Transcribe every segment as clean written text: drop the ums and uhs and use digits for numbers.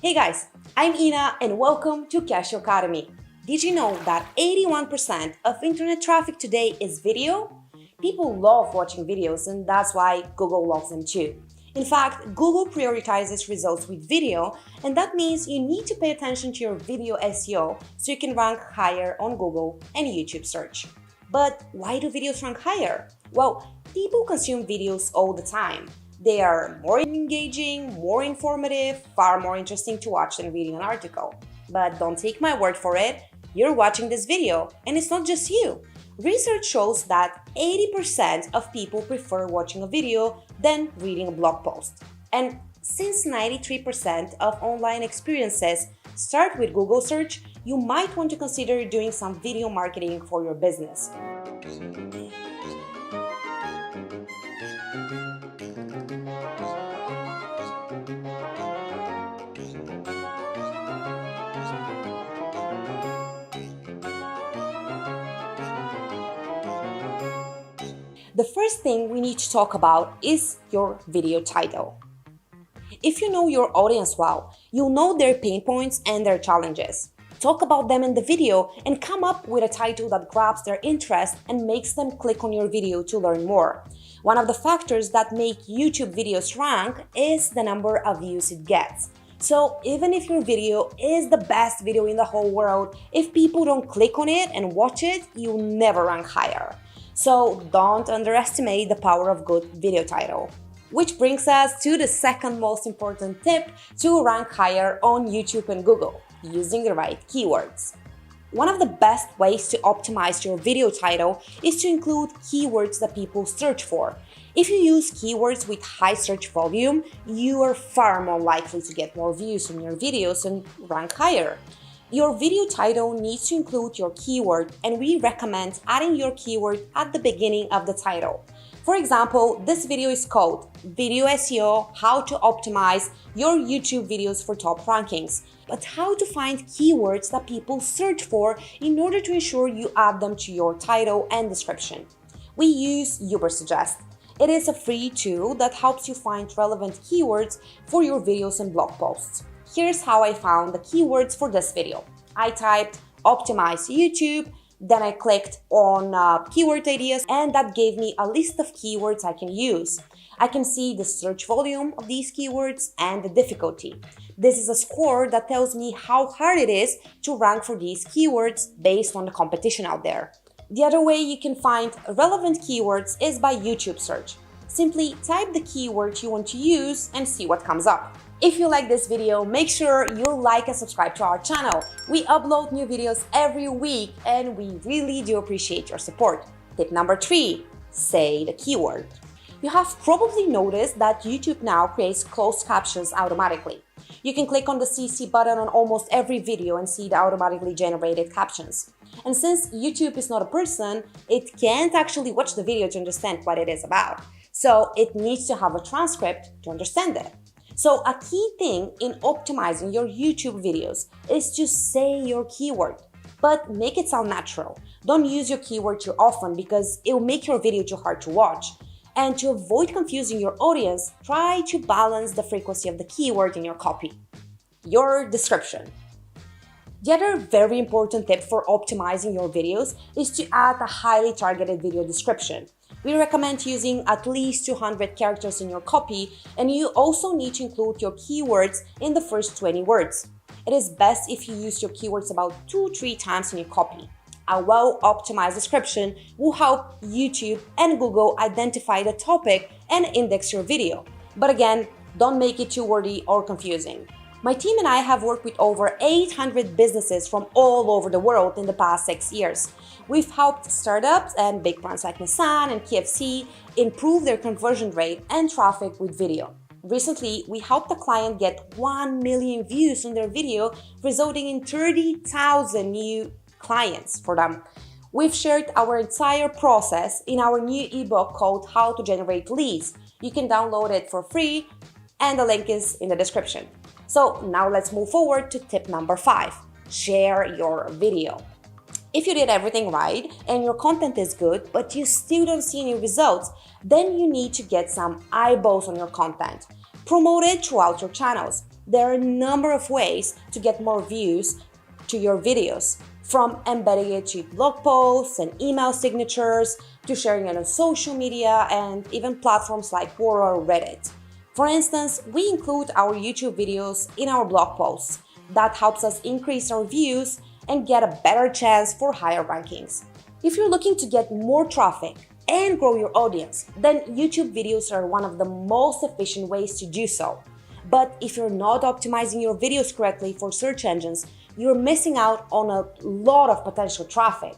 Hey guys, I'm Ina and welcome to Cashew Academy. Did you know that 81% of internet traffic today is video? People love watching videos and that's why Google loves them too. In fact, Google prioritizes results with video, and that means you need to pay attention to your video SEO so you can rank higher on Google and YouTube search. But why do videos rank higher? Well, people consume videos all the time. They are more engaging, more informative, far more interesting to watch than reading an article. But don't take my word for it, you're watching this video, and it's not just you. Research shows that 80% of people prefer watching a video than reading a blog post. And since 93% of online experiences start with Google search, you might want to consider doing some video marketing for your business. The first thing we need to talk about is your video title. If you know your audience well, you'll know their pain points and their challenges. Talk about them in the video and come up with a title that grabs their interest and makes them click on your video to learn more. One of the factors that make YouTube videos rank is the number of views it gets. So even if your video is the best video in the whole world, if people don't click on it and watch it, you'll never rank higher. So don't underestimate the power of good video title. Which brings us to the second most important tip to rank higher on YouTube and Google, using the right keywords. One of the best ways to optimize your video title is to include keywords that people search for. If you use keywords with high search volume, you are far more likely to get more views on your videos and rank higher. Your video title needs to include your keyword, and we recommend adding your keyword at the beginning of the title. For example, this video is called Video SEO: How to Optimize Your YouTube Videos for Top Rankings, but how to find keywords that people search for in order to ensure you add them to your title and description. We use Ubersuggest. It is a free tool that helps you find relevant keywords for your videos and blog posts. Here's how I found the keywords for this video. I typed optimize YouTube, then I clicked on keyword ideas, and that gave me a list of keywords I can use. I can see the search volume of these keywords and the difficulty. This is a score that tells me how hard it is to rank for these keywords based on the competition out there. The other way you can find relevant keywords is by YouTube search. Simply type the keyword you want to use and see what comes up. If you like this video, make sure you like and subscribe to our channel. We upload new videos every week and we really do appreciate your support. Tip number 3, say the keyword. You have probably noticed that YouTube now creates closed captions automatically. You can click on the CC button on almost every video and see the automatically generated captions. And since YouTube is not a person, it can't actually watch the video to understand what it is about. So it needs to have a transcript to understand it. So a key thing in optimizing your YouTube videos is to say your keyword, but make it sound natural. Don't use your keyword too often because it will make your video too hard to watch. And to avoid confusing your audience, try to balance the frequency of the keyword in your copy. Your description. The other very important tip for optimizing your videos is to add a highly targeted video description. We recommend using at least 200 characters in your copy, and you also need to include your keywords in the first 20 words. It is best if you use your keywords about 2-3 times in your copy. A well-optimized description will help YouTube and Google identify the topic and index your video. But again, don't make it too wordy or confusing. My team and I have worked with over 800 businesses from all over the world in the past 6 years. We've helped startups and big brands like Nissan and KFC improve their conversion rate and traffic with video. Recently, we helped a client get 1 million views on their video, resulting in 30,000 new clients for them. We've shared our entire process in our new ebook called How to Generate Leads. You can download it for free, and the link is in the description. So now let's move forward to tip number 5. Share your video. If you did everything right and your content is good, but you still don't see any results, then you need to get some eyeballs on your content. Promote it throughout your channels. There are a number of ways to get more views to your videos, from embedding it to blog posts and email signatures, to sharing it on social media and even platforms like Quora or Reddit. For instance, we include our YouTube videos in our blog posts. That helps us increase our views and get a better chance for higher rankings. If you're looking to get more traffic and grow your audience, then YouTube videos are one of the most efficient ways to do so. But if you're not optimizing your videos correctly for search engines, you're missing out on a lot of potential traffic.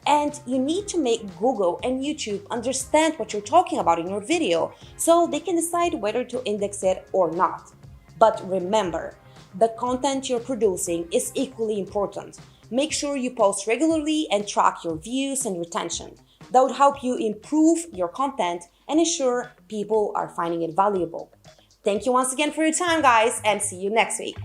And you need to make Google and YouTube understand what you're talking about in your video so they can decide whether to index it or not. But remember, the content you're producing is equally important. Make sure you post regularly and track your views and retention. That would help you improve your content and ensure people are finding it valuable. Thank you once again for your time, guys, and see you next week.